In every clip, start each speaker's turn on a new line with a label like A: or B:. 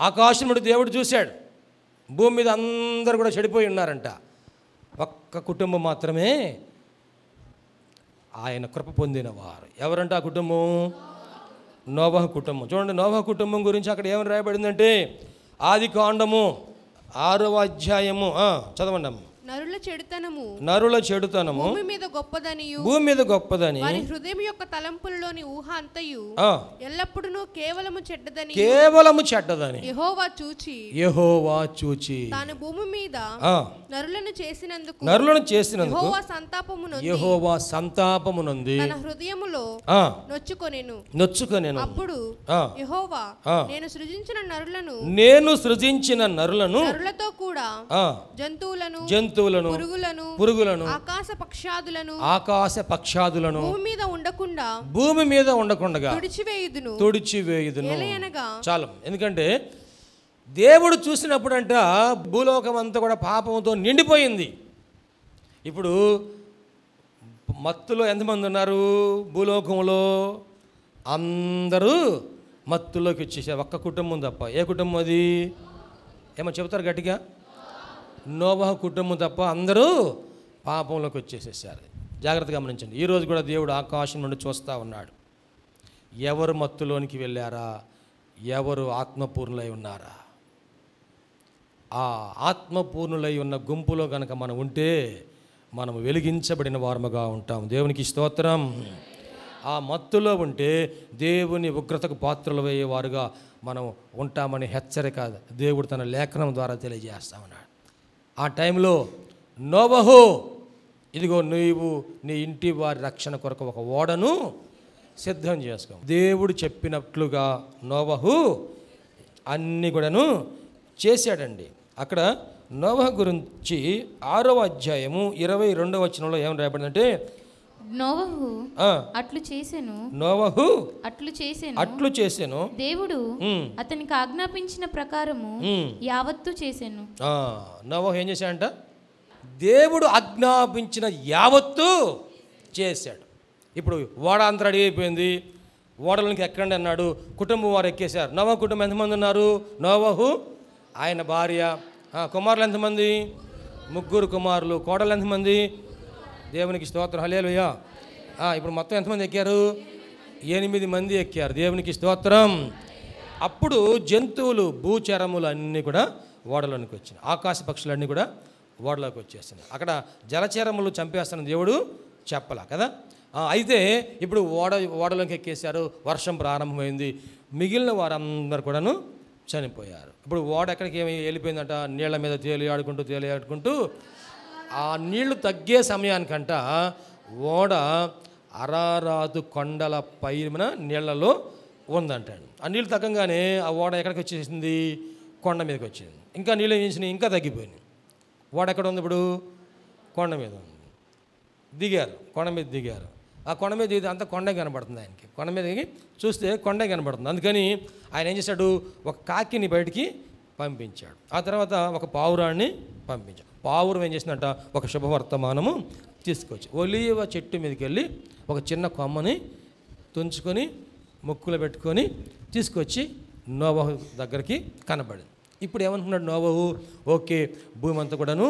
A: ఆకాశం నుండి దేవుడు చూశాడు, భూమి మీద అందరూ కూడా చెడిపోయి ఉన్నారంట. ఒక్క కుటుంబం మాత్రమే ఆయన కృప పొందినవారు. ఎవరంటే ఆ కుటుంబం? నోవహు కుటుంబం. చూడండి, నోవహు కుటుంబం గురించి అక్కడ ఏమని రాయబడిందంటే, ఆదికాండము 6వ అధ్యాయము చదవండి అమ్మ.
B: నరుల చెడుతనము భూమి
A: మీద గొప్పదని
B: వారి హృదయం యొక్క తలంపులలోని ఊహ అంతయు ఎల్లప్పుడూ కేవలము చెడ్డదని
A: యెహోవా చూచి
B: తాను భూమి మీద నరులను చేసినందుకు
A: యెహోవా సంతాపమునంది
B: తన హృదయములో నొచ్చుకొనెను. అప్పుడు యెహోవా నేను సృజించిన నరులను నరులతో కూడా జంతువులను పురుగులను
A: ఆకాశ పక్షాదులను భూమి మీద ఉండకుండా తుడిచివేయుదును. చాలు. ఎందుకంటే దేవుడు చూసినప్పుడంట భూలోకం అంతా కూడా పాపంతో నిండిపోయింది. ఇప్పుడు మత్తులో ఎంతమంది ఉన్నారు భూలోకంలో? అందరూ మత్తులోకి వచ్చేసారు, ఒక్క కుటుంబం తప్ప. ఏ కుటుంబం అది? ఏమో చెబుతారు గట్టిగా? నోవహు కుటుంబం తప్ప అందరూ పాపంలోకి వచ్చేసేసారు. జాగ్రత్తగా గమనించండి. ఈరోజు కూడా దేవుడు ఆకాశం నుండి చూస్తూ ఉన్నాడు. ఎవరు మత్తులోనికి వెళ్ళారా, ఎవరు ఆత్మపూర్ణులై ఉన్నారా? ఆ ఆత్మపూర్ణులై ఉన్న గుంపులో కనుక మనం ఉంటే మనం వెలిగించబడిన వారముగా ఉంటాం. దేవునికి స్తోత్రం. ఆ మత్తులో ఉంటే దేవుని ఉగ్రతకు పాత్రలు వేయేవారుగా మనం ఉంటామని హెచ్చరిక దేవుడు తన లేఖనం ద్వారా తెలియజేస్తా ఉన్నాడు. ఆ టైంలో నోవహు, ఇదిగో నీవు నీ ఇంటి వారి రక్షణ కొరకు ఒక ఓడను సిద్ధం చేసుకో. దేవుడు చెప్పినట్లుగా నోవహు అన్ని కూడాను చేశాడండి. అక్కడ నోవహు గురించి 6వ అధ్యాయము 22వ వచనంలో ఏమని రాయబడిందంటే,
C: నోవహు అట్లు చేసెను దేవుడు అతనికి ఆజ్ఞాపించిన ప్రకారము యావత్తు చేసెను.
A: నోవహు ఏం చేశాడంట? దేవుడు ఆజ్ఞాపించిన యావత్తు చేశాడు. ఇప్పుడు ఓడ అంతా రెడీ అయిపోయింది, ఓడలోనికి ఎక్కండి అన్నాడు. కుటుంబం వారు ఎక్కేశారు. నోవహు కుటుంబం ఎంతమంది ఉన్నారు? నోవహు, ఆయన భార్య, కుమారులు ఎంతమంది? 3 కుమారులు. కోడలు ఎంతమంది? దేవునికి స్తోత్రం, హల్లెలూయా. ఇప్పుడు మొత్తం ఎంతమంది ఎక్కారు? 8 మంది ఎక్కారు. దేవునికి స్తోత్రం. అప్పుడు జంతువులు, భూచరములు అన్నీ కూడా ఓడలోనికి వచ్చినాయి. ఆకాశ పక్షులన్నీ కూడా ఓడలోకి వచ్చేస్తున్నాయి. అక్కడ జలచరములు చంపేస్తున్న దేవుడు చెప్పలా కదా. అయితే ఇప్పుడు ఓడలోకి ఎక్కేశారు. వర్షం ప్రారంభమైంది. మిగిలిన వారందరూ కూడాను చనిపోయారు. ఇప్పుడు ఓడ ఎక్కడికి ఏమి వెళ్ళిపోయిందంట? నీళ్ల మీద తేలియాడుకుంటూ ఆ నీళ్లు తగ్గే సమయానికంట ఓడ అరారాతు కొండల పైన నీళ్లలో ఉందంటాడు. ఆ నీళ్ళు తగ్గంగానే ఆ ఓడ ఎక్కడికి వచ్చేసింది? కొండ మీదకి వచ్చింది. ఇంకా నీళ్ళు ఏం చేసినాయి? ఇంకా తగ్గిపోయినాయి. ఓడ ఎక్కడ ఉంది? ఇప్పుడు కొండ మీద ఉంది. దిగారు, కొండ మీద దిగారు. ఆ కొండ మీద దిగితే అంతా కొండే కనబడుతుంది ఆయనకి. కొండ మీద దిగి చూస్తే కొండే కనబడుతుంది. అందుకని ఆయన ఏం చేశాడు? ఒక కాకిని బయటికి పంపించాడు. ఆ తర్వాత ఒక పావురాన్ని పంపించాడు. పావురం ఏం చేసిందంట? ఒక శుభవర్తమానము తీసుకొచ్చి ఒలీవ చెట్టు మీదకి వెళ్ళి ఒక చిన్న కొమ్మని తుంచుకొని ముక్కులో పెట్టుకొని తీసుకొచ్చి నోవహు దగ్గరికి కనబడింది. ఇప్పుడు ఏమనుకున్నాడు నోవహు? ఓకే, భూమి అంతా కూడాను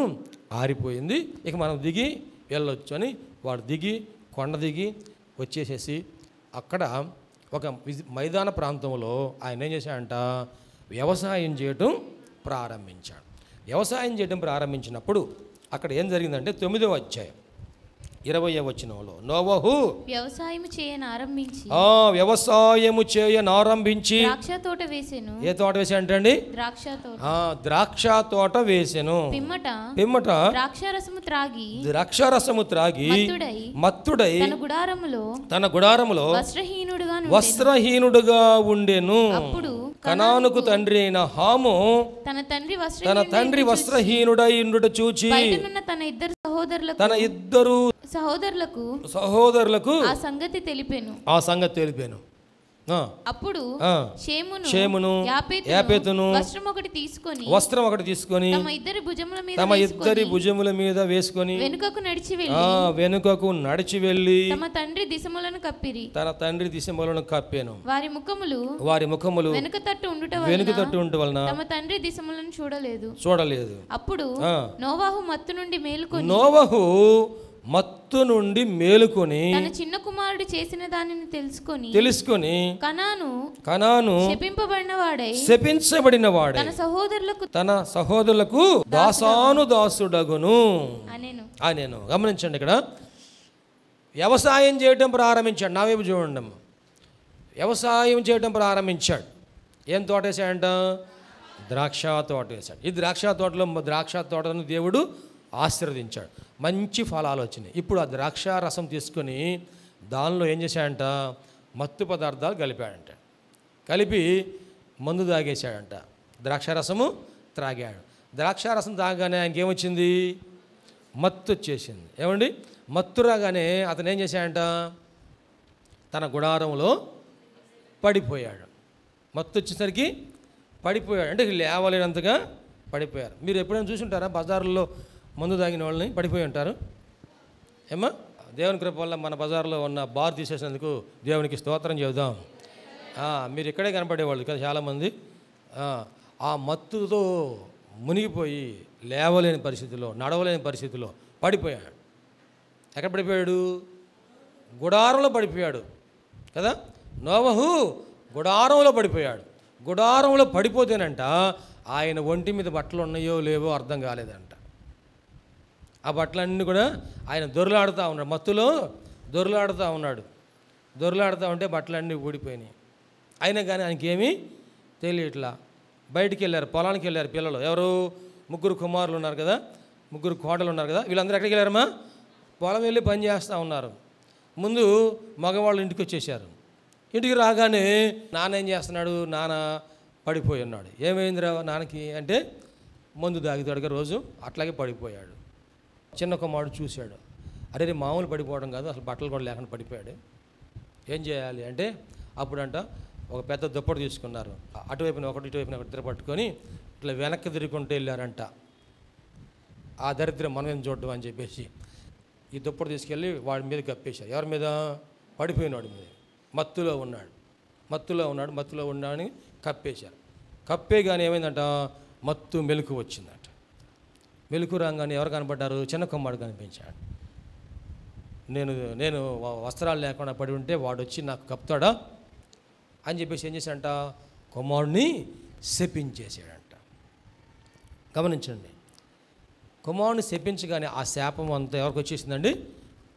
A: ఆరిపోయింది, ఇక మనం దిగి వెళ్ళొచ్చు అని వాడు దిగి కొండ దిగి వచ్చేసేసి అక్కడ ఒక మైదాన ప్రాంతంలో ఆయన ఏం చేశాడంట? వ్యవసాయం చేయటం ప్రారంభించాడు. వ్యవసాయం చేయడం ప్రారంభించినప్పుడు అక్కడ ఏం జరిగిందంటే 9వ అధ్యాయం 20వ వచనంలో నోవహు
C: వ్యవసాయము
A: చేయనారంభించి
C: ద్రాక్ష తోట వేసెను.
A: ఏ తోట వేసాడంటండి? ద్రాక్ష తోట వేసెను. పిమ్మట ద్రాక్షారసము త్రాగి మత్తుడై తన గుడారములో వస్త్రహీనుడుగా ఉండెను.
C: అప్పుడు
A: కనానుకు తండ్రి అయిన హాము తన తండ్రి వస్త్రహీనుడై ఉండుట చూచి తన ఇద్దరు సహోదరులకు ఆ సంగతి తెలిపాను.
C: అప్పుడు
A: షేమును యాపెతును వస్త్రం ఒకటి తీసుకొని
C: తమ ఇద్దరి
A: భుజముల మీద వేసుకొని వెనుకకు నడిచి వెళ్ళి
C: తమ తండ్రి దిశములను కప్పిరి.
A: తన తండ్రి దిశములను కప్పాను.
C: వారి ముఖములు వెనుక తట్టు ఉండుట వలన తమ తండ్రి దిశములను చూడలేదు. అప్పుడు నోవాహు
A: మత్తు నుండి మేలుకొని
C: తన చిన్న కుమారుడు చేసిన దానిని తెలుసుకొని
A: కనాను శపించబడిన వాడై తన సహోదరులకు దాసుడగును అనేను. గమనించండి, ఇక్కడ వ్యవసాయం చేయటం ప్రారంభించాడు. నా వైపు చూడండి, వ్యవసాయం చేయటం ప్రారంభించాడు. ఏం తోట వేసాడంట? ద్రాక్ష తోట వేశాడు. ఈ ద్రాక్ష తోటను దేవుడు ఆశీర్వదించాడు. మంచి ఫలాలు వచ్చినాయి. ఇప్పుడు ఆ ద్రాక్ష రసం తీసుకొని దానిలో ఏం చేశాడంట? మత్తు పదార్థాలు కలిపాడంట. కలిపి మందు తాగేశాడంట. ద్రాక్షారసము త్రాగాడు. ద్రాక్షారసం తాగానే ఆయనకి ఏమొచ్చింది? మత్తు వచ్చేసింది. ఏమండి? మత్తు రాగానే అతను ఏం చేశాడంట? తన గుడారంలో పడిపోయాడు. మత్తు వచ్చేసరికి పడిపోయాడు. అంటే లేవలేనంతగా పడిపోయారు. మీరు ఎప్పుడైనా చూసుంటారా బజార్లో మందు తాగిన వాళ్ళని పడిపోయి ఉంటారు? ఏమా? దేవుని కృప వల్ల మన బజార్లో ఉన్న బార్ తీసేసినందుకు దేవునికి స్తోత్రం చెబుదాం. మీరు ఇక్కడే కనపడేవాళ్ళు కదా చాలామంది. ఆ మత్తుతో మునిగిపోయి లేవలేని పరిస్థితిలో, నడవలేని పరిస్థితిలో పడిపోయాడు. ఎక్కడ పడిపోయాడు? గుడారంలో పడిపోయాడు కదా. నోవహు గుడారంలో పడిపోయాడు. గుడారంలో పడిపోతేనంట ఆయన ఒంటి మీద బట్టలు ఉన్నాయో లేవో అర్థం కాలేదంట. ఆ బట్టలన్నీ కూడా ఆయన దొరలాడుతూ ఉన్నాడు. మత్తులో దొరలాడుతూ ఉన్నాడు. దొరలాడుతూ ఉంటే బట్టలన్నీ ఊడిపోయినాయి. అయినా కానీ ఆయనకి ఏమీ తెలియట్లా. బయటికి వెళ్ళారు, పొలానికి వెళ్ళారు పిల్లలు. ఎవరు? 3 కుమారులు ఉన్నారు కదా, 3 కోడలు ఉన్నారు కదా. వీళ్ళందరూ ఎక్కడికి వెళ్ళారమ్మా? పొలం వెళ్ళి పని చేస్తూ ఉన్నారు. ముందు మగవాళ్ళు ఇంటికి వచ్చేసారు. ఇంటికి రాగానే నాన్న ఏం చేస్తున్నాడు? నాన్న పడిపోయి ఉన్నాడు. ఏమైందిరా నాన్నకి అంటే మందు తాగుతాడుగా రోజు, అట్లాగే పడిపోయాడు. చిన్న కుమారుడు చూశాడు. అరే మామూలు పడిపోవడం కాదు, అసలు బట్టలు కూడా లేకుండా పడిపోయాడు. ఏం చేయాలి అంటే అప్పుడంట ఒక పెద్ద దుప్పటి తీసుకున్నారు. అటువైపున ఒకటి ఇటువైపున ఒకటి ఇద్దరు పట్టుకొని ఇట్లా వెనక్కి తిరుగుకుంటూ వెళ్ళారంట. ఆ దరిద్రం మనం చూడడం అని చెప్పేసి ఈ దుప్పటి తీసుకెళ్ళి వాడి మీద కప్పేశారు. ఎవరి మీద? పడిపోయినాడు మీద. మత్తులో ఉన్నాడని కప్పేశారు. కప్పేగానే ఏమైందంట? మత్తు మెలకు వచ్చిందంట. మెలకు రాగానే ఎవరు కనపడ్డారు? చిన్న కుమారుడు కనిపించాడు. నేను వస్త్రాలు లేకుండా పడి ఉంటే వాడు వచ్చి నాకు కప్పుతాడా అని చెప్పేసి ఏం చేశాడంట? కుమారుడిని శపించేసాడంట. గమనించండి, కుమారుడిని శపించగానే ఆ శాపం అంతా ఎవరికి వచ్చేసిందండి?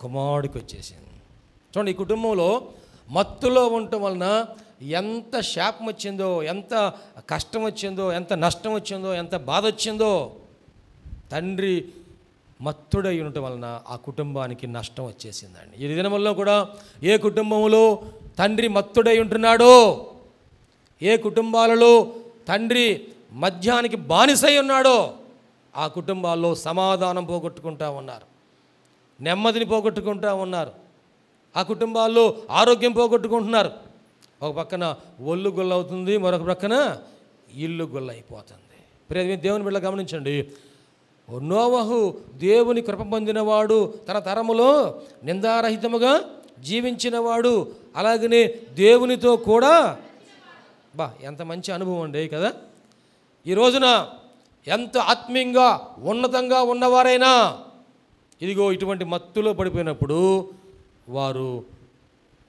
A: కుమారుడికి వచ్చేసింది. చూడండి, ఈ కుటుంబంలో మత్తులో ఉండటం వలన ఎంత శాపం వచ్చిందో, ఎంత కష్టం వచ్చిందో, ఎంత నష్టం వచ్చిందో, ఎంత బాధ వచ్చిందో. తండ్రి మత్తుడై ఉండటం వలన ఆ కుటుంబానికి నష్టం వచ్చేసిందండి. ఈ దినముల్లో కూడా ఏ కుటుంబంలో తండ్రి మత్తుడై ఉంటున్నాడో, ఏ కుటుంబాలలో తండ్రి మద్యానికి బానిసై ఉన్నాడో ఆ కుటుంబాల్లో సమాధానం పోగొట్టుకుంటూ ఉన్నారు, నెమ్మదిని పోగొట్టుకుంటూ ఉన్నారు. ఆ కుటుంబాల్లో ఆరోగ్యం పోగొట్టుకుంటున్నారు. ఒక పక్కన ఒళ్ళు గుల్లవుతుంది, మరొక పక్కన ఇల్లు గుల్లైపోతుంది. ప్రియ దేవుని బిడ్డ గమనించండి, నోవహు దేవుని కృప పొందినవాడు, తన తరములో నిందారహితముగా జీవించినవాడు, అలాగనే దేవునితో కూడా ఎంత మంచి అనుభవం అండి కదా. ఈ రోజున ఎంత ఆత్మీయంగా ఉన్నతంగా ఉన్నవారైనా ఇదిగో ఇటువంటి మత్తులో పడిపోయినప్పుడు వారు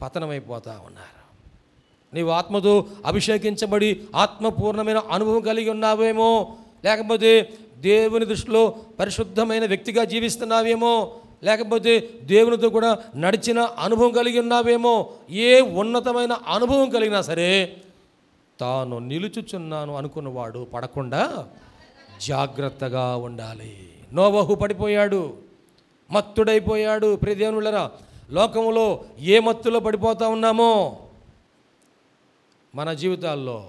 A: పతనమైపోతూ ఉన్నారు. నీవు ఆత్మతో అభిషేకించబడి ఆత్మపూర్ణమైన అనుభవం కలిగి ఉన్నావేమో, లేకపోతే దేవుని దృష్టిలో పరిశుద్ధమైన వ్యక్తిగా జీవిస్తున్నావేమో, లేకపోతే దేవునితో కూడా నడిచిన అనుభవం కలిగి ఉన్నావేమో. ఏ ఉన్నతమైన అనుభవం కలిగినా సరే తాను నిలుచుచున్నాను అనుకున్నవాడు పడకుండా జాగ్రత్తగా ఉండాలి. నోవహు పడిపోయాడు, మత్తుడైపోయాడు. ప్రియ దేవుని బిడ్డలారా, లోకంలో ఏ మత్తులో పడిపోతూ ఉన్నామో, మన జీవితాల్లో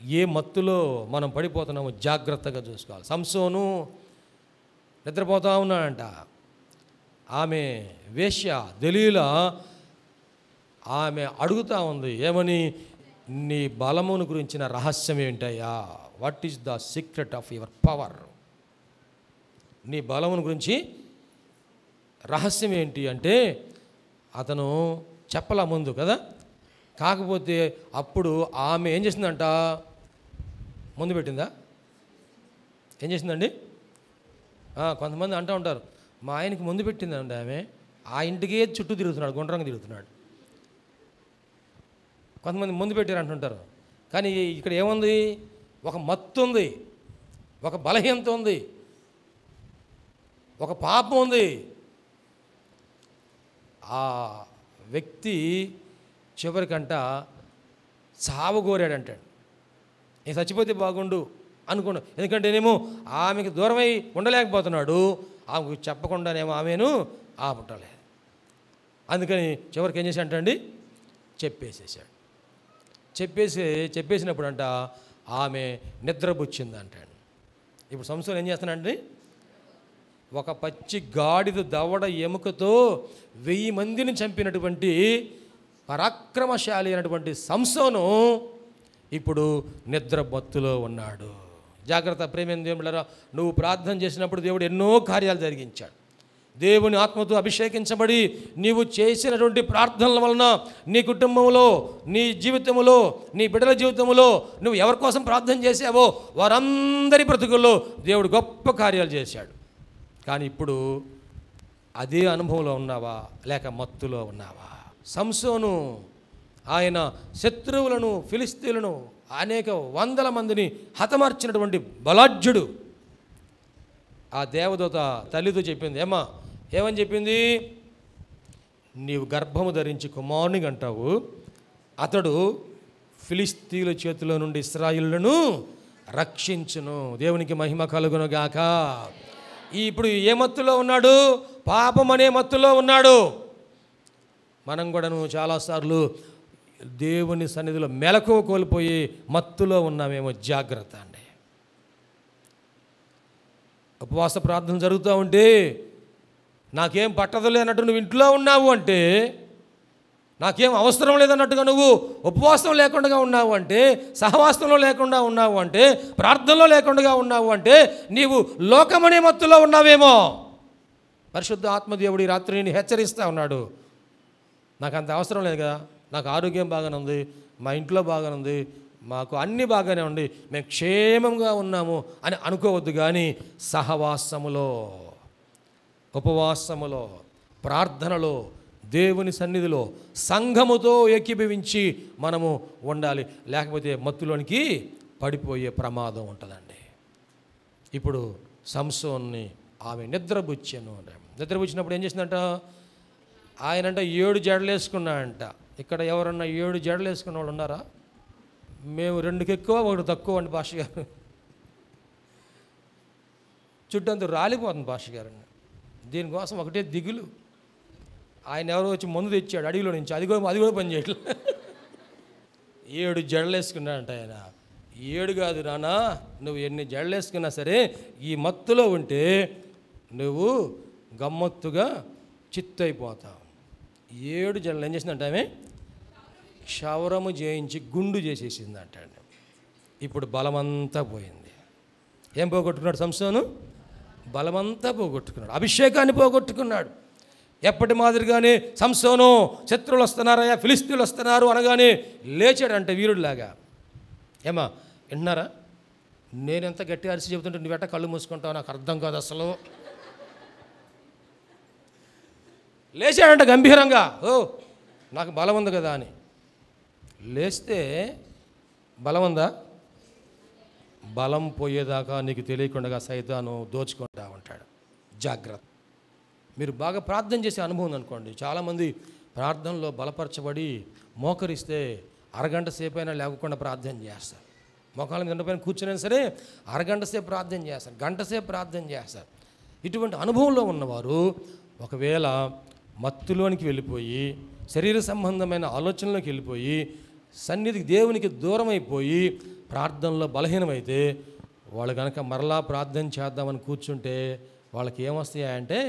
A: ఏ మత్తులో మనం పడిపోతున్నామో జాగ్రత్తగా చూసుకోవాలి. సంసోను నిద్రపోతూ ఉన్నాడంట. ఆమె వేశ్య దెలీలా ఆమె అడుగుతూ ఉంది, ఏమని? నీ బలమును గురించిన రహస్యం ఏంటయ్యా? What is the secret of your power? నీ బలమును గురించి రహస్యం ఏంటి అంటే అతను చెప్పలా ముందు కదా. కాకపోతే అప్పుడు ఆమె ఏం చేసిందంట? ముందు పెట్టిందా? ఏం చేసిందండి? కొంతమంది అంటూ ఉంటారు, మా ఆయనకి ముందు పెట్టిందండి ఆమె, ఆ ఇంటికే చుట్టూ తిరుగుతున్నాడు, గుండ్రంగా తిరుగుతున్నాడు. కొంతమంది ముందు పెట్టారు అంటుంటారు. కానీ ఇక్కడ ఏముంది? ఒక మత్తు ఉంది, ఒక బలహీనత ఉంది, ఒక పాపం ఉంది. ఆ వ్యక్తి చివరికంట చావగోరాడంటాడు. నేను చచ్చిపోతే బాగుండు అనుకోండు. ఎందుకంటేనేమో ఆమెకు దూరమై ఉండలేకపోతున్నాడు, ఆమెకు చెప్పకుండానేమో ఆమెను ఆపటలేదు. అందుకని చివరికి ఏం చేశాడంటండి? చెప్పేసేసాడు. చెప్పేసినప్పుడు అంట ఆమె నిద్రపుచ్చిందంటాడు. ఇప్పుడు సంసోను ఏం చేస్తున్నాడండి? ఒక పచ్చి గాడిద దవడ ఎముకతో 1000 మందిని చంపినటువంటి పరాక్రమశాలి అయినటువంటి సంసోను ఇప్పుడు నిద్రబత్తులో ఉన్నాడు. జాగ్రత్త ప్రేమ దేవుళ్ళారా, నువ్వు ప్రార్థన చేసినప్పుడు దేవుడు ఎన్నో కార్యాలు జరిగించాడు. దేవుని ఆత్మతో అభిషేకించబడి నీవు చేసినటువంటి ప్రార్థనల వలన నీ కుటుంబంలో, నీ జీవితంలో, నీ బిడ్డల జీవితంలో నువ్వు ఎవరి కోసం ప్రార్థన చేసావో వారందరి బ్రతుకుల్లో దేవుడు గొప్ప కార్యాలు చేశాడు. కానీ ఇప్పుడు అదే అనుభవంలో ఉన్నావా లేక మత్తులో ఉన్నావా? సంసోను ఆయన శత్రువులను, ఫిలిస్తీయులను అనేక 100 మందిని హతమార్చినటువంటి బలాఢ్యుడు. ఆ దేవదూత తల్లితో చెప్పింది, ఏమని చెప్పింది? నీవు గర్భము ధరించి కుమారుని అంటావు, అతడు ఫిలిస్తీయుల చేతిలో నుండి ఇశ్రాయేలును రక్షించును. దేవునికి మహిమ కలుగును గాక. ఇప్పుడు ఏ మత్తులో ఉన్నాడు? పాపం అనే మత్తులో ఉన్నాడు. మనం కూడాను చాలాసార్లు దేవుని సన్నిధిలో మెలకువ కోల్పోయి మత్తులో ఉన్నామేమో. జాగ్రత్త అండి. ఉపవాస ప్రార్థన జరుగుతూ ఉంటే నాకేం పట్టదులే అన్నట్టు నువ్వు ఇంట్లో ఉన్నావు అంటే, నాకేం అవసరం లేదన్నట్టుగా నువ్వు ఉపవాసం లేకుండా ఉన్నావు అంటే, సహవాసంలో లేకుండా ఉన్నావు అంటే, ప్రార్థనలో లేకుండా ఉన్నావు అంటే నీవు లోకమనే మత్తులో ఉన్నావేమో. పరిశుద్ధ ఆత్మదేవుడు ఈ రాత్రి నేను హెచ్చరిస్తూ ఉన్నాడు. నాకు అంత అవసరం లేదు కదా, నాకు ఆరోగ్యం బాగానే ఉంది, మా ఇంట్లో బాగానే ఉంది, మాకు అన్నీ బాగానే ఉంది, మేము క్షేమంగా ఉన్నాము అని అనుకోవద్దు. కానీ సహవాసములో, ఉపవాసములో, ప్రార్థనలో, దేవుని సన్నిధిలో, సంఘముతో ఏకీభవించి మనము ఉండాలి. లేకపోతే మత్తులోనికి పడిపోయే ప్రమాదం ఉంటుందండి. ఇప్పుడు సంసోన్ని ఆమె నిద్రపుచ్చాను. నిద్రపుచ్చినప్పుడు ఏం చేసిందంట? ఆయనంట 7 జడలు వేసుకున్నాడంట. ఇక్కడ ఎవరన్నా 7 జడలు వేసుకున్న వాళ్ళు ఉన్నారా? మేము 2కి ఎక్కువ 1 తక్కువ అండి పాష గారు. చుట్టంతా రాలిపోతుంది పాష గారు. దీనికోసం ఒకటే దిగులు. ఆయన ఎవరో వచ్చి మందు తెచ్చాడు అడవిలో నుంచి, అది కూడా పని చేయట్లేదు. 7 జడలు వేసుకున్నాడంట ఆయన. 7 కాదు నాన్న, నువ్వు ఎన్ని జడలు వేసుకున్నా సరే ఈ మత్తులో ఉంటే నువ్వు గమ్మత్తుగా చిత్తైపోతావు. 7 జడలు ఏం చేసిందంట ఆమె? క్షవరము చేయించి గుండు చేసేసిందంట. ఇప్పుడు బలమంతా పోయింది. ఏం పోగొట్టుకున్నాడు సంసోను? బలమంతా పోగొట్టుకున్నాడు, అభిషేకాన్ని పోగొట్టుకున్నాడు. ఎప్పటి మాదిరిగానే సంసోను శత్రువులు వస్తున్నారయ్యా, ఫిలిస్తీయులు వస్తున్నారు అనగానే లేచాడంటే వీరుడిలాగా. వింటున్నారా? నేను ఎంత గట్టిగా అరిసి చెబుతుంటే నువ్వెట్ట కళ్ళు మూసుకుంటావు నాకు అర్థం కాదు అసలు. లేచాడంట గంభీరంగా, నాకు బలం ఉంది కదా అని. లేస్తే బలం ఉందా? బలం పోయేదాకా నీకు తెలియకుండా సైతాను దోచుకుంటా ఉంటాడు. జాగ్రత్త. మీరు బాగా ప్రార్థన చేసే అనుభవం అనుకోండి. చాలామంది ప్రార్థనలో బలపరచబడి మోకరిస్తే అరగంట సేపు అయినా లేకుండా ప్రార్థన చేస్తారు. మోకాళ్ళ మీద పైన కూర్చున్నా సరే అరగంట సేపు ప్రార్థన చేస్తారు, గంట సేపు ప్రార్థన చేస్తారు. ఇటువంటి అనుభవంలో ఉన్నవారు ఒకవేళ మత్తులోనికి వెళ్ళిపోయి, శరీర సంబంధమైన ఆలోచనలోకి వెళ్ళిపోయి, సన్నిధికి దేవునికి దూరం అయిపోయి ప్రార్థనలో బలహీనమైతే వాళ్ళు కనుక మరలా ప్రార్థన చేద్దామని కూర్చుంటే వాళ్ళకి ఏమొస్తాయంటే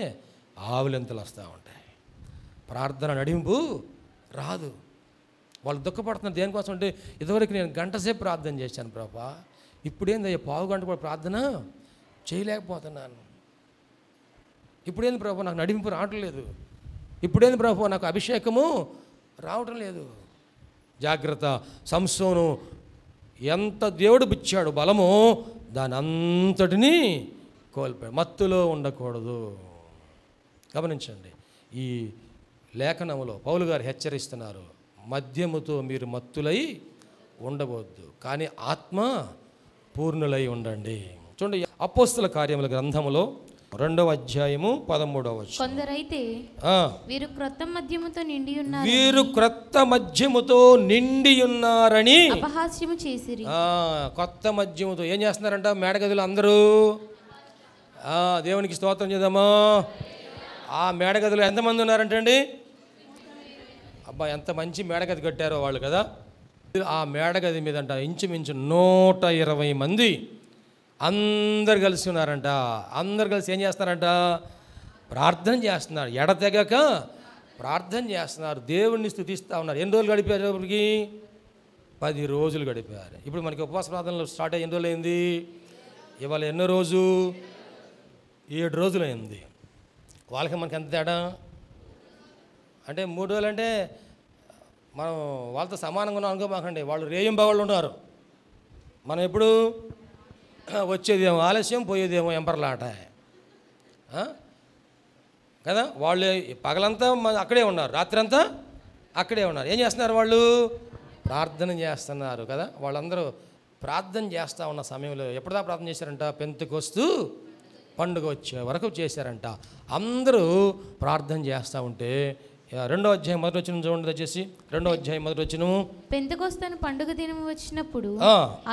A: ఆవులెంతలు వస్తూ ఉంటాయి. ప్రార్థన నడింపు రాదు. వాళ్ళు దుఃఖపడుతున్నారు దేనికోసం అంటే, ఇదివరకు నేను గంట సేపు ప్రార్థన చేశాను ప్రభా, ఇప్పుడేందయ్యా పావు గంట కూడా ప్రార్థన చేయలేకపోతున్నాను. ఇప్పుడేంది ప్రభా నాకు నడింపు రావటం లేదు, ఇప్పుడేంది ప్రభా నాకు అభిషేకము రావటం లేదు. జాగ్రత్త, సంసోను ఎంత దేవుడు బిచ్చాడు బలము, దాని అంతటినీ కోల్పోయాడు. మత్తులో ఉండకూడదు. గమనించండి, ఈ లేఖనములో పౌలు గారు హెచ్చరిస్తున్నారు, మద్యముతో మీరు మత్తులై ఉండవద్దు, కానీ ఆత్మ పూర్ణులై ఉండండి. చూడండి, అపోస్తల కార్యముల గ్రంథములో 2వ అధ్యాయము 13వ వచనం.
C: కొందరైతే వీరు క్రొత్త మద్యముతో నిండి ఉన్నారు,
A: వీరు క్రొత్త మద్యముతో నిండి ఉన్నారని
C: అపహాస్యము చేసిరి.
A: కొత్త మద్యముతో ఏం చేస్తున్నారంట? మేడగదులు అందరూ దేవునికి స్తోత్రం చేద్దామా. ఆ మేడగదిలో ఎంతమంది ఉన్నారంటండి? అబ్బా, ఎంత మంచి మేడగది కట్టారో వాళ్ళు కదా. ఆ మేడగది మీద అంట ఇంచుమించు 120 మంది అందరు కలిసి ఉన్నారంట. అందరు కలిసి ఏం చేస్తున్నారంట? ప్రార్థన చేస్తున్నారు. ఎడతెగక ప్రార్థన చేస్తున్నారు, దేవుణ్ణి స్తుతిస్తూ ఉన్నారు. ఎన్ని రోజులు గడిపారు? ఇప్పటికి 10 రోజులు గడిపారు. ఇప్పుడు మనకి ఉపవాస ప్రార్థనలు స్టార్ట్ అయ్యి ఎన్ని రోజులు అయింది? ఇవాళ ఎన్నో రోజు? 7 రోజులు అయింది. వాళ్ళకి మనకి ఎంత తేడా అంటే, 3 రోజులు అంటే మనం వాళ్ళతో సమానంగా ఉన్నాం అనుకోమాకండి. వాళ్ళు రేయింబావాళ్ళు ఉన్నారు, మనం ఎప్పుడు వచ్చేదేమో ఆలస్యం, పోయేదేమో ఎంపర్లాట కదా. వాళ్ళు పగలంతా అక్కడే ఉన్నారు, రాత్రి అంతా అక్కడే ఉన్నారు. ఏం చేస్తున్నారు? వాళ్ళు ప్రార్థన చేస్తున్నారు కదా. వాళ్ళందరూ ప్రార్థన చేస్తూ ఉన్న సమయంలో ఎప్పుడుదా ప్రార్థన చేశారంట? పెంతెకొస్తు పండుగ వచ్చే వరకు చేశారంట. అందరూ ప్రార్థన చేస్తూ ఉంటే 2వ అధ్యాయం 1వ వచనం చూడండి దయచేసి. 2వ అధ్యాయం 1వ వచనం.
C: పెంతెకొస్తు పండుగ దినం వచ్చినప్పుడు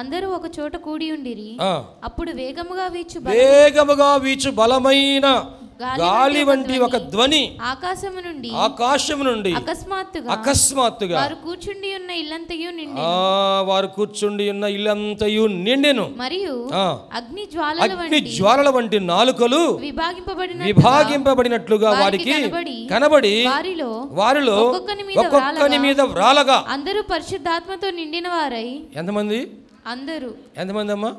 C: అందరూ ఒక చోట కూడి ఉండిరి. అప్పుడు వేగముగా వీచు బలమైన గాలి వంటి ఒక ధ్వని ఆకాశము నుండి అకస్మాత్తుగా వారు కూర్చుండి ఉన్న ఇల్లంతయు నిండెను. మరియు అగ్ని జ్వాలల వంటి నాలుకలు విభాగింపబడినట్లుగా వారికి కనబడి వారిలో ఒక్కొక్కని మీద వ్రాలగా
B: అందరూ పరిశుద్ధాత్మతో నిండిన వారై.
A: ఎంతమంది?
B: అందరూ.
A: ఎంతమంది అమ్మా?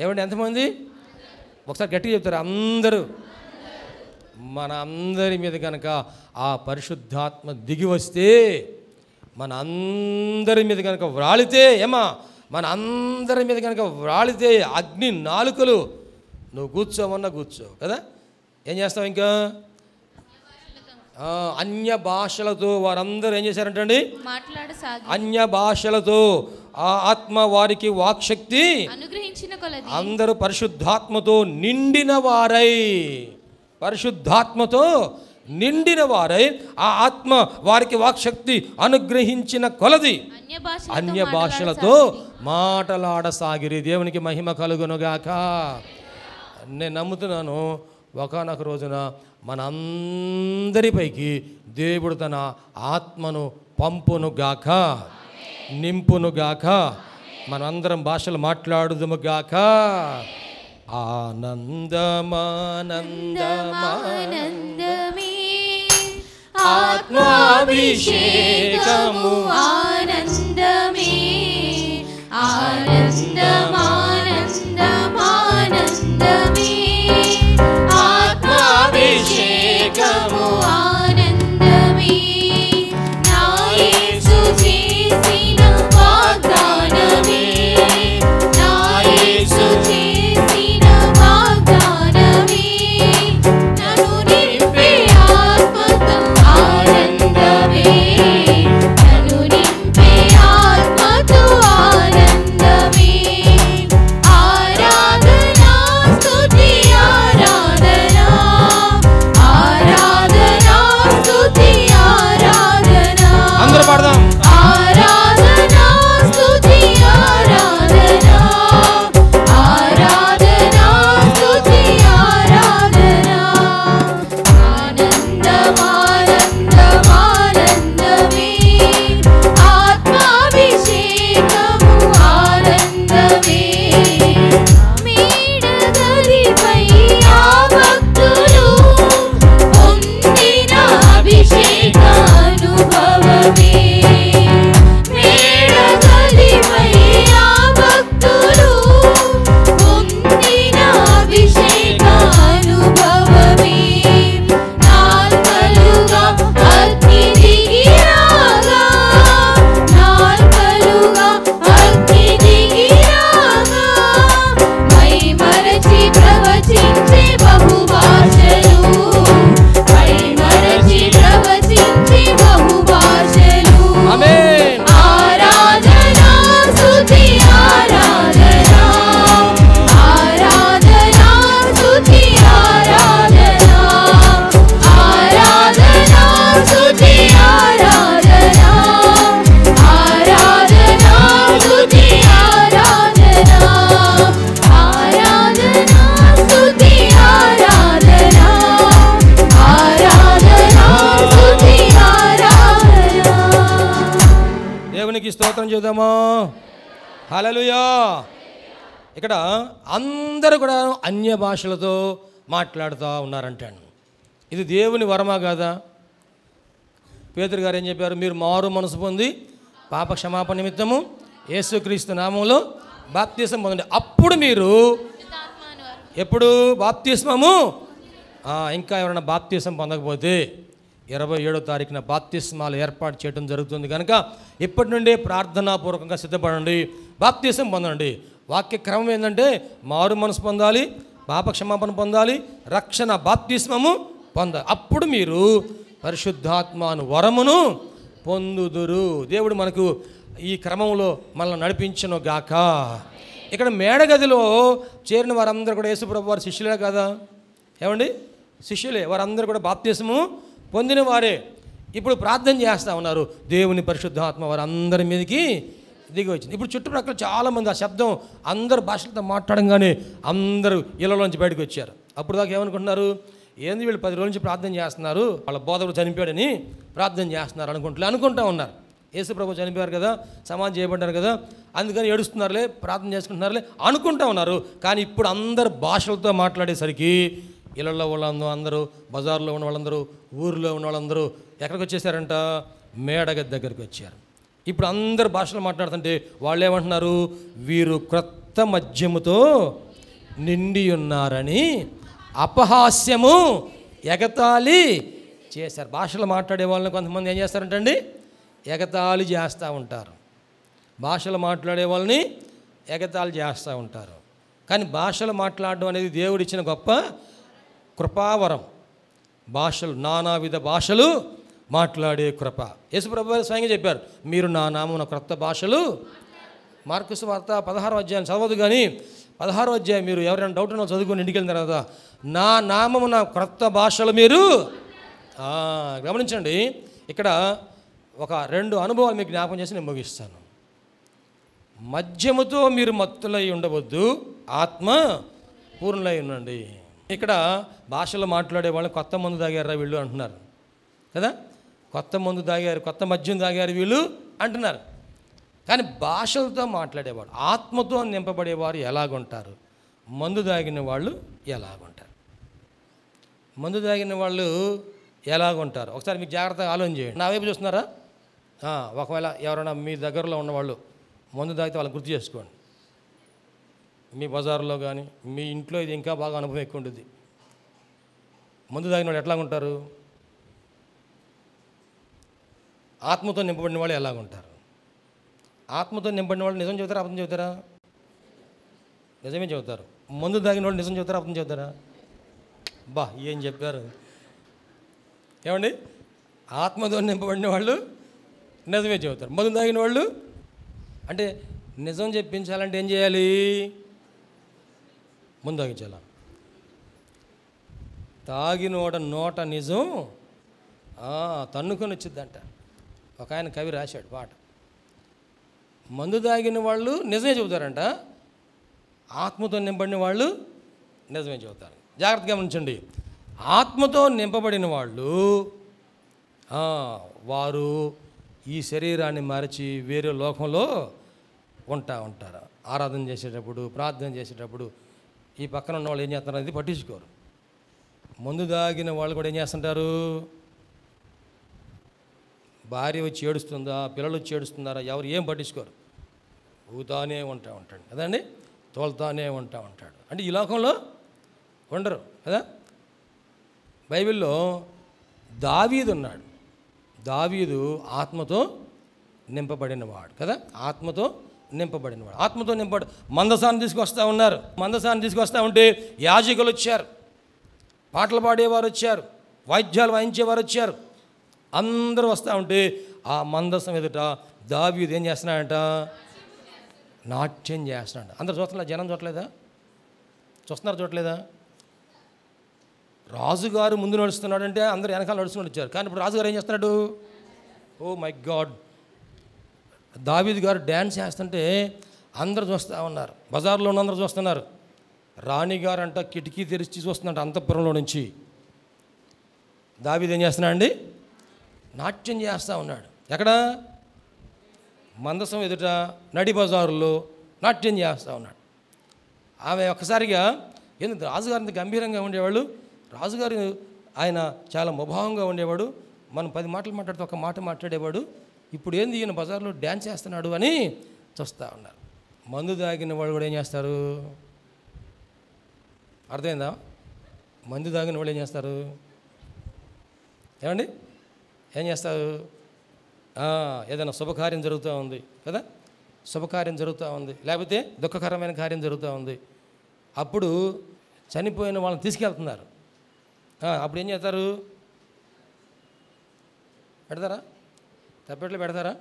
A: ఏమండి ఎంతమంది? ఒకసారి గట్టిగా చెప్తారు. అందరూ. మన అందరి మీద కనుక ఆ పరిశుద్ధాత్మ దిగి వస్తే, మన అందరి మీద కనుక వ్రాళితే, ఏమా మన అందరి మీద కనుక వ్రాళితే అగ్ని నాలుకలు, నువ్వు కూర్చోమన్నా కూర్చో కదా. ఏం చేస్తావు? ఇంకా అన్య భాషలతో వారందరూ ఏం చేశారంటండి? అన్య భాషలతో ఆ ఆత్మ వారికి వాక్శక్తి అనుగ్రహించిన కొలది అందరూ పరిశుద్ధాత్మతో నిండిన వారై, పరిశుద్ధాత్మతో నిండిన వారై ఆ ఆత్మ వారికి వాక్శక్తి అనుగ్రహించిన కొలది అన్య భాషలతో మాటలాడసాగిరి. దేవునికి మహిమ కలుగునుగాక. నేను నమ్ముతున్నాను, ఒకానొక రోజున మన అందరిపైకి దేవుడు తన ఆత్మను పంపునుగాక, నింపునుగాక. మనందరం భాషలు మాట్లాడుదుముగాక. ఆనందమానందమానందమే ఆత్మాభిషేకము ఆనందమే ఆనందమానందమానందమే ఆత్మాభిషేకము ఆనందమే నా యేసు చేసిన వాగ్దానమే నా యేసు చేసిన వాగ్దానమే నన్ను నింపే ఆత్మతో ఆనందమే నన్ను నింపే ఆత్మ స్తోత్రం చేద్దామా? హల్లెలూయా. ఇక్కడ అందరూ కూడా అన్య భాషలతో మాట్లాడుతూ ఉన్నారంటాను. ఇది దేవుని వరమా కాదా? పేతురు గారు ఏం చెప్పారు? మీరు మారు మనసు పొంది పాప క్షమాపణ నిమిత్తము యేసుక్రీస్తు నామములో బాప్తిసం పొందండి, అప్పుడు మీరు ఎప్పుడు బాప్తిస్మము. ఇంకా ఎవరైనా బాప్తిసం పొందకపోతే 27వ తారీఖున బాప్తిస్మాలు ఏర్పాటు చేయడం జరుగుతుంది కనుక ఇప్పటి నుండే ప్రార్థనాపూర్వకంగా సిద్ధపడండి, బాప్తిసం పొందండి. వాక్య క్రమం ఏంటంటే మారు మనసు పొందాలి, పాప క్షమాపణ పొందాలి, రక్షణ బాప్తిస్మము పొందాలి, అప్పుడు మీరు పరిశుద్ధాత్మను వరమును పొందుదురు. దేవుడు మనకు ఈ క్రమంలో మనల్ని నడిపించును గాక. ఇక్కడ మేడగదిలో చేరిన వారందరూ కూడా యేసుప్రభు వారి శిష్యులే కదా? ఏమండి? శిష్యులే. వారందరూ కూడా బాప్తిస్మము పొందిన వారే. ఇప్పుడు ప్రార్థన చేస్తూ ఉన్నారు, దేవుని పరిశుద్ధాత్మ వారందరి మీదకి దిగి వచ్చింది. ఇప్పుడు చుట్టుప్రక్కల చాలామంది ఆ శబ్దం అందరు భాషలతో మాట్లాడంగానే అందరూ ఇళ్ళలోంచి బయటకు వచ్చారు. అప్పుడు దాకా ఏమనుకుంటున్నారు? ఏంది వీళ్ళు 10 రోజుల నుంచి ప్రార్థన చేస్తున్నారు, వాళ్ళ బోధకుడు చనిపోయాడని ప్రార్థన చేస్తున్నారు అనుకుంటూ ఉన్నారు. యేసు ప్రభు చనిపోయారు కదా, సమాధి చేయబడ్డారు కదా, అందుకని ఏడుస్తున్నారులే, ప్రార్థన చేసుకుంటున్నారులే అనుకుంటూ ఉన్నారు. కానీ ఇప్పుడు అందరు భాషలతో మాట్లాడేసరికి ఇళ్ళల్లో వాళ్ళందరూ, బజార్లో ఉన్న వాళ్ళందరూ, ఊరిలో ఉన్న వాళ్ళందరూ ఎక్కడికి వచ్చేసారంట? మేడగది దగ్గరికి వచ్చారు. ఇప్పుడు అందరు భాషలు మాట్లాడుతుంటే వాళ్ళు ఏమంటున్నారు? వీరు క్రొత్త మద్యముతో నిండి ఉన్నారని అపహాస్యము ఎగతాళి చేశారు. భాషలు మాట్లాడే వాళ్ళని కొంతమంది ఏం చేస్తారంటండి? ఎగతాళి చేస్తూ ఉంటారు. భాషలు మాట్లాడే వాళ్ళని ఎగతాళి చేస్తూ ఉంటారు. కానీ భాషలు మాట్లాడడం అనేది దేవుడిచ్చిన గొప్ప కృపావరం. భాషలు, నానావిధ భాషలు మాట్లాడే కృప. యేసుప్రభు స్వయంగా చెప్పారు, మీరు నా నామమున క్రొత్త భాషలు. మార్కు సువార్త 16వ అధ్యాయం చదవదు, కానీ 16వ అధ్యాయం మీరు ఎవరైనా డౌట్ ఉన్నా చదువుకొని ఇంటికి వెళ్ళిన తర్వాత నా నామమున క్రొత్త భాషలు మీరు గమనించండి. ఇక్కడ ఒక 2 అనుభవాలు మీకు జ్ఞాపకం చేసి నేను ముగిస్తాను. మద్యముతో మీరు మత్తులై ఉండవద్దు, ఆత్మ పూర్ణులై ఉండండి. ఇక్కడ భాషలు మాట్లాడే వాళ్ళు కొత్త మందు తాగారా వీళ్ళు అంటున్నారు కదా, కొత్త మందు తాగారు, కొత్త మద్యం తాగారు వీళ్ళు అంటున్నారు. కానీ భాషలతో మాట్లాడేవాడు, ఆత్మతో నింపబడేవారు ఎలాగుంటారు? మందు తాగిన వాళ్ళు ఎలాగుంటారు? మందు తాగిన వాళ్ళు ఎలాగుంటారు? ఒకసారి మీకు జాగ్రత్తగా ఆలోచన చేయండి. నా వైపు చూస్తున్నారా? ఒకవేళ ఎవరైనా మీ దగ్గరలో ఉన్నవాళ్ళు మందు తాగితే వాళ్ళని గుర్తు చేసుకోండి. మీ బజార్లో కానీ మీ ఇంట్లో ఇది ఇంకా బాగా అనుభవం ఎక్కువ ఉంటుంది. మందు తాగిన వాళ్ళు ఎట్లా ఉంటారు? ఆత్మతో నింపబడిన వాళ్ళు ఎలాగుంటారు? ఆత్మతో నింపడిన వాళ్ళు నిజం చెబుతారా, అబద్ధం చెబుతారా? నిజమే చెబుతారు. మందు తాగిన వాళ్ళు నిజం చెబుతారా, అబద్ధం చెబుతారా? ఏం చెప్పారు ఏమండి? ఆత్మతో నింపబడిన వాళ్ళు నిజమే చెబుతారు. మందు తాగిన వాళ్ళు అంటే నిజం చెప్పించాలంటే ఏం చేయాలి? ముందు తాగించాల. తాగినోట నోట నిజం తన్నుకొని వచ్చిందంట. ఒక ఆయన కవి రాశాడు పాట. మందు తాగిన వాళ్ళు నిజమే చెబుతారంట, ఆత్మతో నింపబడిన వాళ్ళు నిజమే చెబుతారు. జాగ్రత్తగా గమనించండి. ఆత్మతో నింపబడిన వాళ్ళు వారు ఈ శరీరాన్ని మరచి వేరే లోకంలో ఉంటారు. ఆరాధన చేసేటప్పుడు, ప్రార్థన చేసేటప్పుడు ఈ పక్కన ఉన్న వాళ్ళు ఏం చేస్తారు అనేది పట్టించుకోరు. మందు తాగిన వాళ్ళు కూడా ఏం చేస్తుంటారు? భార్య వచ్చి ఏడుస్తుందా, పిల్లలు వచ్చి ఏడుస్తున్నారా, ఎవరు ఏం పట్టించుకోరు. ఊతానే ఉంటాడు కదండి, తోలుతానే ఉంటాడు. అంటే ఈ లోకంలో ఉండరు కదా. బైబిల్లో దావీదు ఉన్నాడు. దావీదు ఆత్మతో నింపబడినవాడు కదా, ఆత్మతో నింపబడినవాడు. ఆత్మతో నింపబడి మందసాన్ని తీసుకొస్తూ ఉన్నారు. మందసాన్ని తీసుకొస్తూ ఉంటే యాజకులు వచ్చారు, పాటలు పాడేవారు వచ్చారు, వాయిద్యాలు వాయించేవారు వచ్చారు. అందరూ వస్తూ ఉంటే ఆ మందసం ఎదుట దావీదు ఏం చేస్తున్నాడంట? నాట్యం చేస్తున్నాడు. అందరు చూస్తున్నారు, జనం చూడలేదా? చూడలేదా? రాజుగారు ముందు నడుస్తున్నాడంటే అందరూ వెనకాల నడుచుకుని వచ్చారు. కానీ ఇప్పుడు రాజుగారు ఏం చేస్తున్నాడు? ఓ మై గాడ్, దావీదు గారు డ్యాన్స్ చేస్తుంటే అందరూ చూస్తూ ఉన్నారు. బజార్లో ఉన్న అందరూ చూస్తున్నారు. రాణిగారు అంట కిటికీ తెరిచి చూస్తున్నట్టు అంతఃపురంలో నుంచి. దావీదు ఏం చేస్తున్నాడు అండి? నాట్యం చేస్తూ ఉన్నాడు. ఎక్కడ? మందసం ఎదుట నడి బజారులో నాట్యం చేస్తూ ఉన్నాడు. ఆమె ఒక్కసారిగా ఎందుకు రాజుగారిని గంభీరంగా ఉండేవాళ్ళు, రాజుగారు ఆయన చాలా ముభావంగా ఉండేవాడు, మనం 10 మాటలు మాట్లాడితే ఒక మాట మాట్లాడేవాడు, ఇప్పుడు ఏంది ఈయన బజార్లో డ్యాన్స్ చేస్తున్నాడు అని చూస్తూ ఉన్నారు. మందు తాగిన వాళ్ళు కూడా ఏం చేస్తారు? అర్థమైందా? మందు తాగిన వాళ్ళు ఏం చేస్తారు? ఏమండి ఏం చేస్తారు? ఏదైనా శుభకార్యం జరుగుతూ ఉంది కదా, శుభకార్యం జరుగుతూ ఉంది, లేకపోతే దుఃఖకరమైన కార్యం జరుగుతూ ఉంది, అప్పుడు చనిపోయిన వాళ్ళని తీసుకెళ్తున్నారు. అప్పుడు ఏం చేస్తారు? పెడతారా? తప్పెట్లు పెడతారా?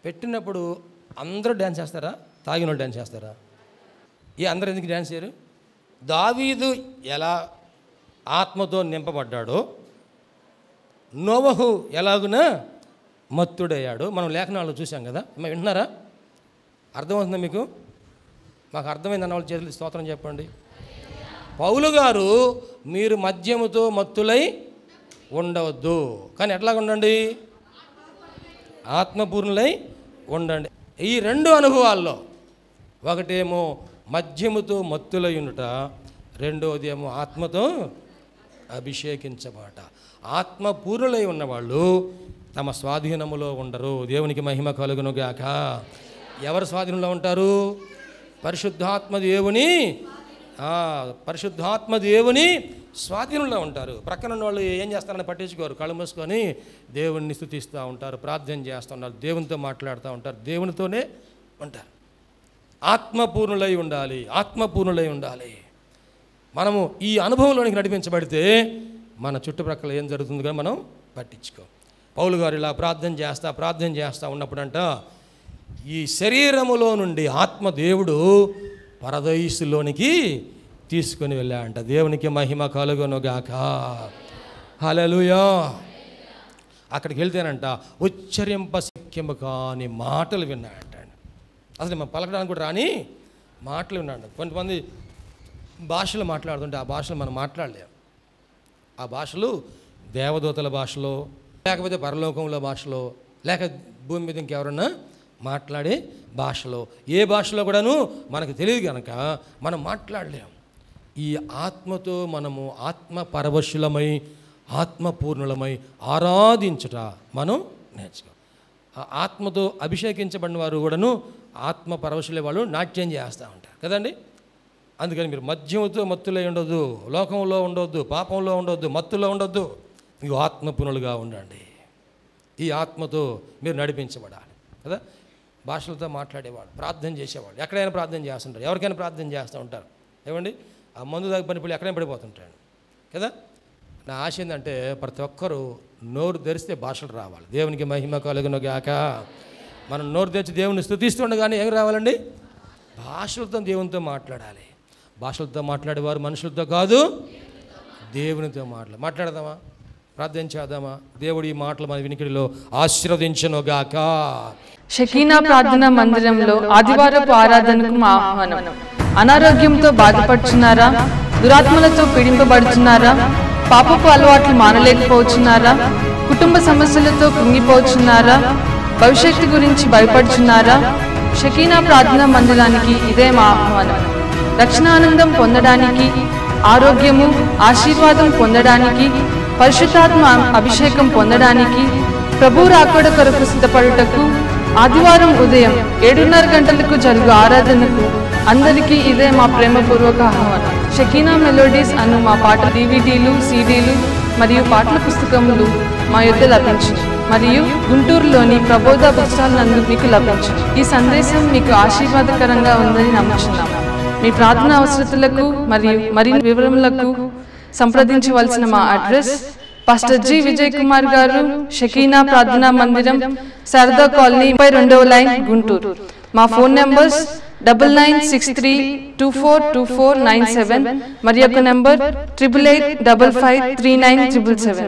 A: పెట్టినప్పుడు అందరూ డ్యాన్స్ చేస్తారా? తాగిన వాళ్ళు డ్యాన్స్ చేస్తారా? అందరూ ఎందుకు డ్యాన్స్ చేయరు? దావీదు ఎలా ఆత్మతో నింపబడ్డాడో, నోవహు ఎలాగున మత్తుడయ్యాడు. మనం లేఖనాల్లో చూసాం కదా. మేము వింటున్నారా? అర్థమవుతుందా మీకు? మాకు అర్థమైంది అన్న వాళ్ళు చేతులు స్తోత్రం చెప్పండి. పౌలు గారు మీరు మద్యముతో మత్తులై ఉండవద్దు, కానీ ఎట్లాగ ఉండండి? ఆత్మపూర్ణులై ఉండండి. ఈ 2 అనుభవాల్లో ఒకటేమో మద్యముతో మత్తులై ఉండుట, రెండోది ఏమో ఆత్మతో అభిషేకించబట. ఆత్మపూర్ణులై ఉన్నవాళ్ళు తమ స్వాధీనములో ఉండరు. దేవునికి మహిమ కలుగును గాక. ఎవరు స్వాధీనంలో ఉంటారు? పరిశుద్ధాత్మ దేవుని స్వాధీనంలో ఉంటారు. ప్రక్కన ఉన్న వాళ్ళు ఏం చేస్తారని పట్టించుకోరు, కళ్ళు మూసుకొని దేవుణ్ణి స్తుతిస్తూ ఉంటారు, ప్రార్థన చేస్తూ ఉంటారు, దేవునితో మాట్లాడుతూ ఉంటారు, దేవునితోనే ఉంటారు. ఆత్మపూర్ణులై ఉండాలి, ఆత్మపూర్ణులై ఉండాలి. మనము ఈ అనుభవంలోనికి నడిపించబడితే మన చుట్టుప్రక్కల ఏం జరుగుతుందో మనం పట్టించుకో. పౌలు గారు ఇలా ప్రార్థన చేస్తూ ఉన్నప్పుడంట ఈ శరీరములో నుండి ఆత్మదేవుడు పరదైసులోనికి తీసుకొని వెళ్ళాడంట. దేవునికి మహిమ కలుగునుగాక. హల్లెలూయా. అక్కడికి వెళ్తేనంట ఉచ్చరింప శక్యము కాని మాటలు విన్నాడంట. అసలు మనం పలకడానికి కూడా రాని మాటలు విన్నాడు. కొంతమంది భాషలు మాట్లాడుతుంటే ఆ భాషలు మనం మాట్లాడలేము. ఆ భాషలు దేవదూతల భాషలో, లేకపోతే పరలోకంలో భాషలో, లేక భూమి మీద ఇంకెవరన్నా మాట్లాడే భాషలో, ఏ భాషలో కూడాను మనకు తెలియదు కనుక మనం మాట్లాడలేము. ఈ ఆత్మతో మనము ఆత్మ పరవశులమై ఆత్మపూర్ణులమై ఆరాధించుట మనం నేర్చుకో. ఆ ఆత్మతో అభిషేకించబడిన వారు కూడాను ఆత్మ పరవశులే వాళ్ళు నాట్యం చేస్తూ ఉంటారు కదండి. అందుకని మీరు మద్యముతో మత్తులై ఉండొద్దు, లోకంలో ఉండొద్దు, పాపంలో ఉండొద్దు, మత్తులో ఉండొద్దు. ఇవి ఆత్మపూర్ణులుగా ఉండండి. ఈ ఆత్మతో మీరు నడిపించబడాలి కదా. భాషలతో మాట్లాడేవాడు, ప్రార్థన చేసేవాడు, ఎక్కడైనా ప్రార్థన చేస్తుంటారు, ఎవరికైనా ప్రార్థన చేస్తూ ఉంటారు. ఏమండి ఆ మందు దాకా పనిపోయి ఎక్కడైనా పడిపోతుంటాడు కదా. నా ఆశ ఏంటంటే ప్రతి ఒక్కరూ నోరు తెరిస్తే భాషలు రావాలి. దేవునికి మహిమ కలుగును గాక. మనం నోరు తెరిచి దేవుని స్తుతిస్తుండగానే ఏం రావాలండి? భాషలతో దేవునితో మాట్లాడాలి. భాషలతో మాట్లాడేవారు మనుషులతో కాదు, దేవునితో మాట్లాడదామా? ప్రార్థన చేద్దామా? దేవుడి ఈ మాటలు మన వినికిడిలో ఆశీర్వదించునుగాక.
D: షకీనా ప్రార్థనా మందిరంలో ఆదివారపు ఆరాధనకు మా ఆహ్వానం. అనారోగ్యంతో బాధపడుచున్నారా? దురాత్మలతో పీడింపబడుచున్నారా? పాపపు అలవాట్లు మానలేకపోతున్నారా? కుటుంబ సమస్యలతో కృంగిపోతున్నారా? భవిష్యత్తు గురించి భయపడుచున్నారా? షకీనా ప్రార్థనా మందిరానికి ఇదే మా ఆహ్వానం. రక్షణానందం పొందడానికి, ఆరోగ్యము ఆశీర్వాదం పొందడానికి, పరిశుద్ధాత్మ అభిషేకం పొందడానికి, ప్రభు రాకడ కొరకు సిద్ధపడుటకు ఆదివారం ఉదయం 7:30 గంటలకు జరుగు ఆరాధనకు అందరికీ ఇదే మా ప్రేమపూర్వక ఆహ్వానం. షకీనా మెలోడీస్ అను మా పాట DVDలు, CDలు మరియు పాటల పుస్తకములు మా యొద్ద లభించును మరియు గుంటూరులోని ప్రబోధ బుక్ స్టాల్ నందు మీకు లభించును. ఈ సందేశం మీకు ఆశీర్వాదకరంగా ఉందని నమ్ముచున్నాం. మీ ప్రార్థన అవసరతలకు మరియు మరిన్ని వివరములకు సంప్రదించవలసిన మా address pastor G. Vijay Kumar గారు, షకీనా ప్రార్థనా మందిరం, శారదా కాలనీ, 32వ లైన్, గుంటూరు. మా ఫోన్ నంబర్స్ 9963242497 మరియు ఒక నంబర్ 8885539777.